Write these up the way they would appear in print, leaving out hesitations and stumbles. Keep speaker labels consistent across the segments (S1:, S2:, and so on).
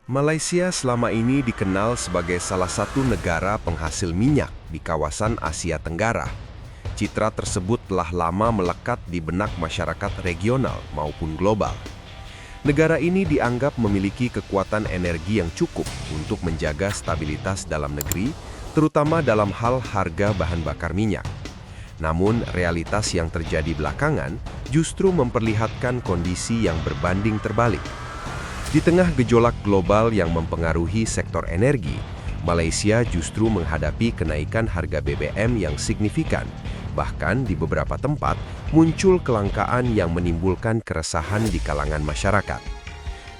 S1: Malaysia selama ini dikenal sebagai salah satu negara penghasil minyak di kawasan Asia Tenggara. Citra tersebut telah lama melekat di benak masyarakat regional maupun global. Negara ini dianggap memiliki kekuatan energi yang cukup untuk menjaga stabilitas dalam negeri, terutama dalam hal harga bahan bakar minyak. Namun, realitas yang terjadi belakangan justru memperlihatkan kondisi yang berbanding terbalik. Di tengah gejolak global yang mempengaruhi sektor energi, Malaysia justru menghadapi kenaikan harga BBM yang signifikan. Bahkan di beberapa tempat muncul kelangkaan yang menimbulkan keresahan di kalangan masyarakat.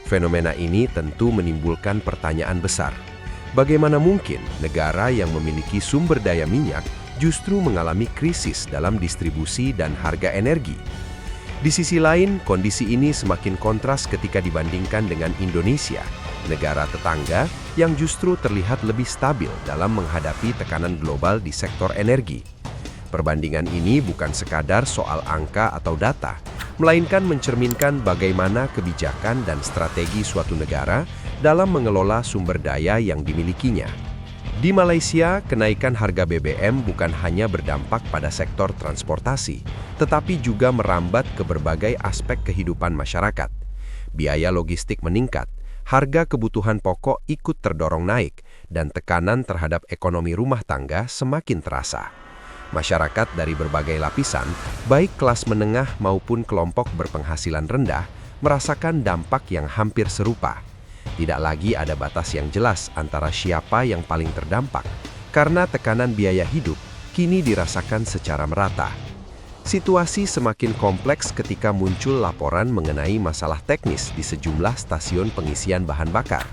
S1: Fenomena ini tentu menimbulkan pertanyaan besar. Bagaimana mungkin negara yang memiliki sumber daya minyak justru mengalami krisis dalam distribusi dan harga energi? Di sisi lain, kondisi ini semakin kontras ketika dibandingkan dengan Indonesia, negara tetangga yang justru terlihat lebih stabil dalam menghadapi tekanan global di sektor energi. Perbandingan ini bukan sekadar soal angka atau data, melainkan mencerminkan bagaimana kebijakan dan strategi suatu negara dalam mengelola sumber daya yang dimilikinya. Di Malaysia, kenaikan harga BBM bukan hanya berdampak pada sektor transportasi, tetapi juga merambat ke berbagai aspek kehidupan masyarakat. Biaya logistik meningkat, harga kebutuhan pokok ikut terdorong naik, dan tekanan terhadap ekonomi rumah tangga semakin terasa. Masyarakat dari berbagai lapisan, baik kelas menengah maupun kelompok berpenghasilan rendah, merasakan dampak yang hampir serupa. Tidak lagi ada batas yang jelas antara siapa yang paling terdampak, karena tekanan biaya hidup kini dirasakan secara merata. Situasi semakin kompleks ketika muncul laporan mengenai masalah teknis di sejumlah stasiun pengisian bahan bakar.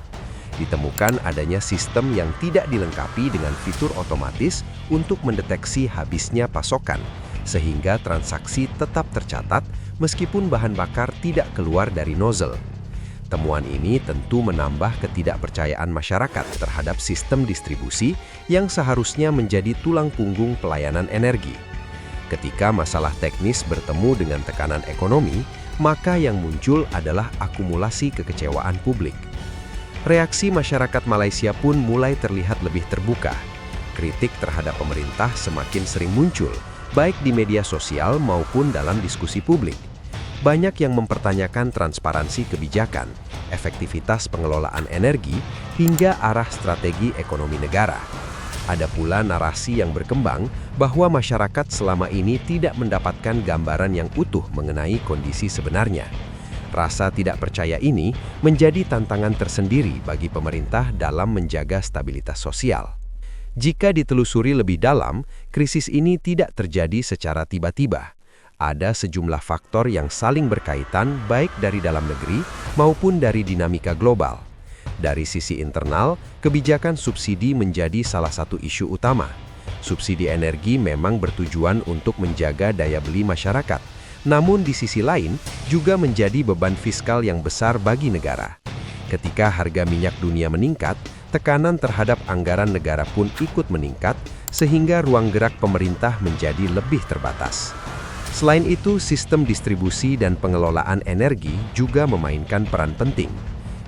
S1: Ditemukan adanya sistem yang tidak dilengkapi dengan fitur otomatis untuk mendeteksi habisnya pasokan, sehingga transaksi tetap tercatat meskipun bahan bakar tidak keluar dari nozzle. Temuan ini tentu menambah ketidakpercayaan masyarakat terhadap sistem distribusi yang seharusnya menjadi tulang punggung pelayanan energi. Ketika masalah teknis bertemu dengan tekanan ekonomi, maka yang muncul adalah akumulasi kekecewaan publik. Reaksi masyarakat Malaysia pun mulai terlihat lebih terbuka. Kritik terhadap pemerintah semakin sering muncul, baik di media sosial maupun dalam diskusi publik. Banyak yang mempertanyakan transparansi kebijakan, efektivitas pengelolaan energi, hingga arah strategi ekonomi negara. Ada pula narasi yang berkembang bahwa masyarakat selama ini tidak mendapatkan gambaran yang utuh mengenai kondisi sebenarnya. Rasa tidak percaya ini menjadi tantangan tersendiri bagi pemerintah dalam menjaga stabilitas sosial. Jika ditelusuri lebih dalam, krisis ini tidak terjadi secara tiba-tiba. Ada sejumlah faktor yang saling berkaitan baik dari dalam negeri maupun dari dinamika global. Dari sisi internal, kebijakan subsidi menjadi salah satu isu utama. Subsidi energi memang bertujuan untuk menjaga daya beli masyarakat, namun di sisi lain juga menjadi beban fiskal yang besar bagi negara. Ketika harga minyak dunia meningkat, tekanan terhadap anggaran negara pun ikut meningkat, sehingga ruang gerak pemerintah menjadi lebih terbatas. Selain itu, sistem distribusi dan pengelolaan energi juga memainkan peran penting.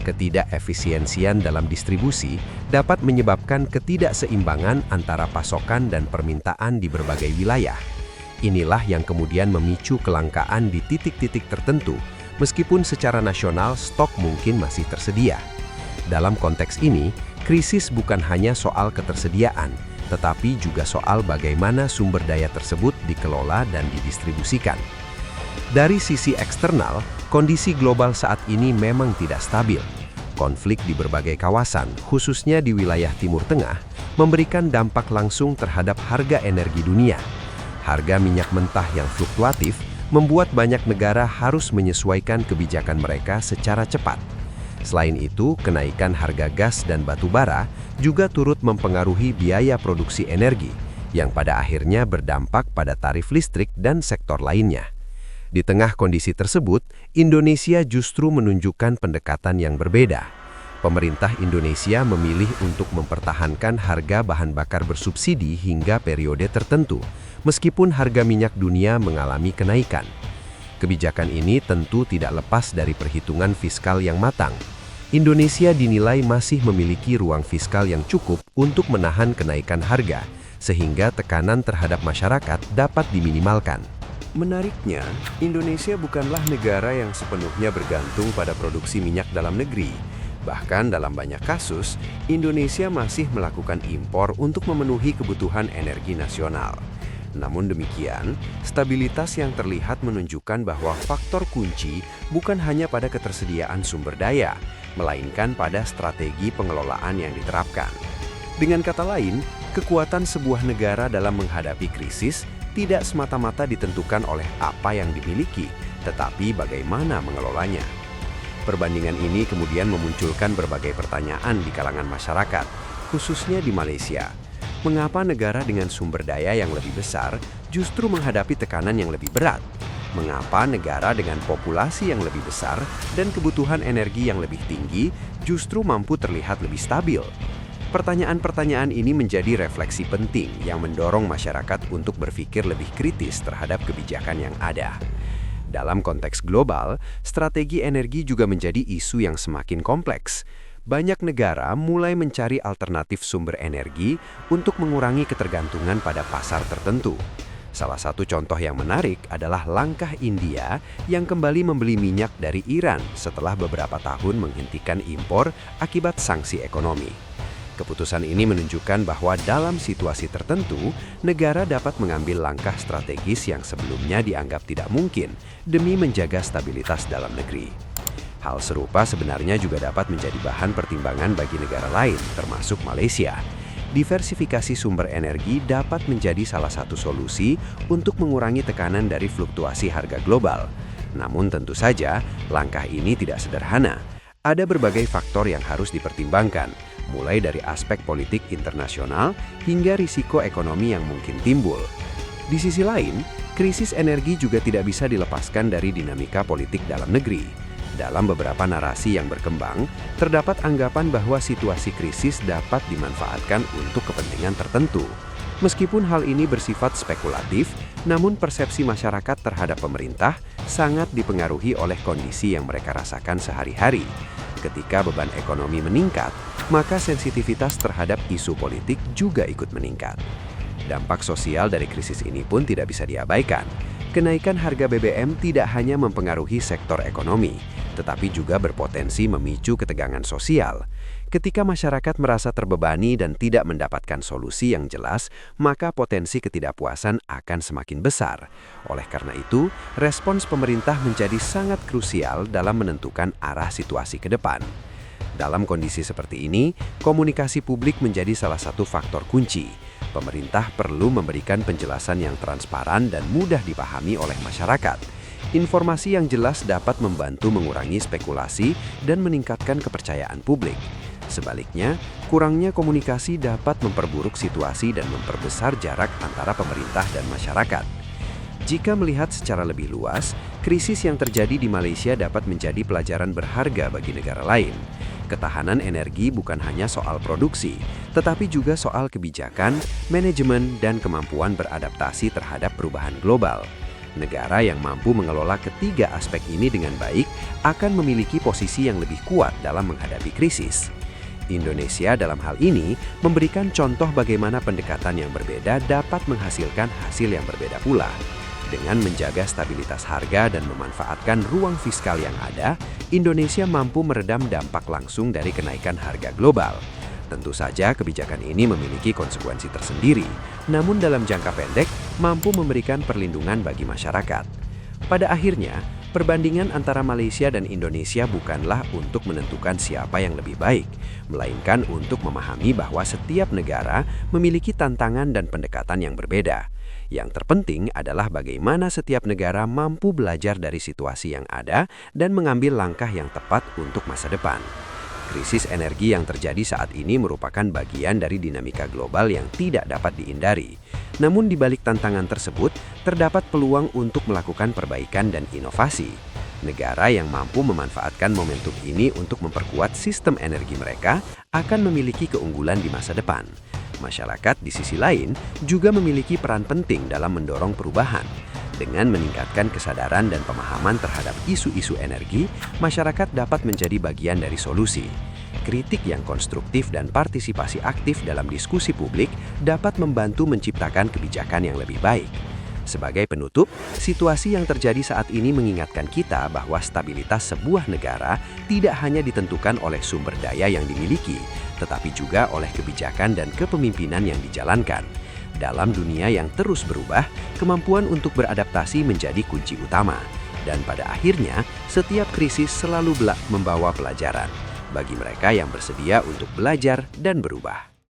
S1: Ketidakefisiensian dalam distribusi dapat menyebabkan ketidakseimbangan antara pasokan dan permintaan di berbagai wilayah. Inilah yang kemudian memicu kelangkaan di titik-titik tertentu, meskipun secara nasional stok mungkin masih tersedia. Dalam konteks ini, krisis bukan hanya soal ketersediaan, tetapi juga soal bagaimana sumber daya tersebut dikelola dan didistribusikan. Dari sisi eksternal, kondisi global saat ini memang tidak stabil. Konflik di berbagai kawasan, khususnya di wilayah Timur Tengah, memberikan dampak langsung terhadap harga energi dunia. Harga minyak mentah yang fluktuatif membuat banyak negara harus menyesuaikan kebijakan mereka secara cepat. Selain itu, kenaikan harga gas dan batu bara juga turut mempengaruhi biaya produksi energi, yang pada akhirnya berdampak pada tarif listrik dan sektor lainnya. Di tengah kondisi tersebut, Indonesia justru menunjukkan pendekatan yang berbeda. Pemerintah Indonesia memilih untuk mempertahankan harga bahan bakar bersubsidi hingga periode tertentu, meskipun harga minyak dunia mengalami kenaikan. Kebijakan ini tentu tidak lepas dari perhitungan fiskal yang matang. Indonesia dinilai masih memiliki ruang fiskal yang cukup untuk menahan kenaikan harga, sehingga tekanan terhadap masyarakat dapat diminimalkan. Menariknya, Indonesia bukanlah negara yang sepenuhnya bergantung pada produksi minyak dalam negeri. Bahkan dalam banyak kasus, Indonesia masih melakukan impor untuk memenuhi kebutuhan energi nasional. Namun demikian, stabilitas yang terlihat menunjukkan bahwa faktor kunci bukan hanya pada ketersediaan sumber daya, melainkan pada strategi pengelolaan yang diterapkan. Dengan kata lain, kekuatan sebuah negara dalam menghadapi krisis tidak semata-mata ditentukan oleh apa yang dimiliki, tetapi bagaimana mengelolanya. Perbandingan ini kemudian memunculkan berbagai pertanyaan di kalangan masyarakat, khususnya di Malaysia. Mengapa negara dengan sumber daya yang lebih besar justru menghadapi tekanan yang lebih berat? Mengapa negara dengan populasi yang lebih besar dan kebutuhan energi yang lebih tinggi justru mampu terlihat lebih stabil? Pertanyaan-pertanyaan ini menjadi refleksi penting yang mendorong masyarakat untuk berpikir lebih kritis terhadap kebijakan yang ada. Dalam konteks global, strategi energi juga menjadi isu yang semakin kompleks. Banyak negara mulai mencari alternatif sumber energi untuk mengurangi ketergantungan pada pasar tertentu. Salah satu contoh yang menarik adalah langkah India yang kembali membeli minyak dari Iran setelah beberapa tahun menghentikan impor akibat sanksi ekonomi. Keputusan ini menunjukkan bahwa dalam situasi tertentu, negara dapat mengambil langkah strategis yang sebelumnya dianggap tidak mungkin demi menjaga stabilitas dalam negeri. Hal serupa sebenarnya juga dapat menjadi bahan pertimbangan bagi negara lain, termasuk Malaysia. Diversifikasi sumber energi dapat menjadi salah satu solusi untuk mengurangi tekanan dari fluktuasi harga global. Namun tentu saja, langkah ini tidak sederhana. Ada berbagai faktor yang harus dipertimbangkan, mulai dari aspek politik internasional hingga risiko ekonomi yang mungkin timbul. Di sisi lain, krisis energi juga tidak bisa dilepaskan dari dinamika politik dalam negeri. Dalam beberapa narasi yang berkembang, terdapat anggapan bahwa situasi krisis dapat dimanfaatkan untuk kepentingan tertentu. Meskipun hal ini bersifat spekulatif, namun persepsi masyarakat terhadap pemerintah sangat dipengaruhi oleh kondisi yang mereka rasakan sehari-hari. Ketika beban ekonomi meningkat, maka sensitivitas terhadap isu politik juga ikut meningkat. Dampak sosial dari krisis ini pun tidak bisa diabaikan. Kenaikan harga BBM tidak hanya mempengaruhi sektor ekonomi, tetapi juga berpotensi memicu ketegangan sosial. Ketika masyarakat merasa terbebani dan tidak mendapatkan solusi yang jelas, maka potensi ketidakpuasan akan semakin besar. Oleh karena itu, respons pemerintah menjadi sangat krusial dalam menentukan arah situasi ke depan. Dalam kondisi seperti ini, komunikasi publik menjadi salah satu faktor kunci. Pemerintah perlu memberikan penjelasan yang transparan dan mudah dipahami oleh masyarakat. Informasi yang jelas dapat membantu mengurangi spekulasi dan meningkatkan kepercayaan publik. Sebaliknya, kurangnya komunikasi dapat memperburuk situasi dan memperbesar jarak antara pemerintah dan masyarakat. Jika melihat secara lebih luas, krisis yang terjadi di Malaysia dapat menjadi pelajaran berharga bagi negara lain. Ketahanan energi bukan hanya soal produksi, tetapi juga soal kebijakan, manajemen, dan kemampuan beradaptasi terhadap perubahan global. Negara yang mampu mengelola ketiga aspek ini dengan baik akan memiliki posisi yang lebih kuat dalam menghadapi krisis. Indonesia dalam hal ini memberikan contoh bagaimana pendekatan yang berbeda dapat menghasilkan hasil yang berbeda pula. Dengan menjaga stabilitas harga dan memanfaatkan ruang fiskal yang ada, Indonesia mampu meredam dampak langsung dari kenaikan harga global. Tentu saja kebijakan ini memiliki konsekuensi tersendiri, namun dalam jangka pendek mampu memberikan perlindungan bagi masyarakat. Pada akhirnya, perbandingan antara Malaysia dan Indonesia bukanlah untuk menentukan siapa yang lebih baik, melainkan untuk memahami bahwa setiap negara memiliki tantangan dan pendekatan yang berbeda. Yang terpenting adalah bagaimana setiap negara mampu belajar dari situasi yang ada dan mengambil langkah yang tepat untuk masa depan. Krisis energi yang terjadi saat ini merupakan bagian dari dinamika global yang tidak dapat dihindari. Namun di balik tantangan tersebut, terdapat peluang untuk melakukan perbaikan dan inovasi. Negara yang mampu memanfaatkan momentum ini untuk memperkuat sistem energi mereka akan memiliki keunggulan di masa depan. Masyarakat di sisi lain juga memiliki peran penting dalam mendorong perubahan.
S2: Dengan meningkatkan kesadaran dan pemahaman terhadap isu-isu energi, masyarakat dapat menjadi bagian dari solusi. Kritik yang konstruktif dan partisipasi aktif dalam diskusi publik dapat membantu menciptakan kebijakan yang lebih baik. Sebagai penutup, situasi yang terjadi saat ini mengingatkan kita bahwa stabilitas sebuah negara tidak hanya ditentukan oleh sumber daya yang dimiliki, tetapi juga oleh kebijakan dan kepemimpinan yang dijalankan. Dalam dunia yang terus berubah, kemampuan untuk beradaptasi menjadi kunci utama. Dan pada akhirnya, setiap krisis selalu membawa pelajaran bagi mereka yang bersedia untuk belajar dan berubah.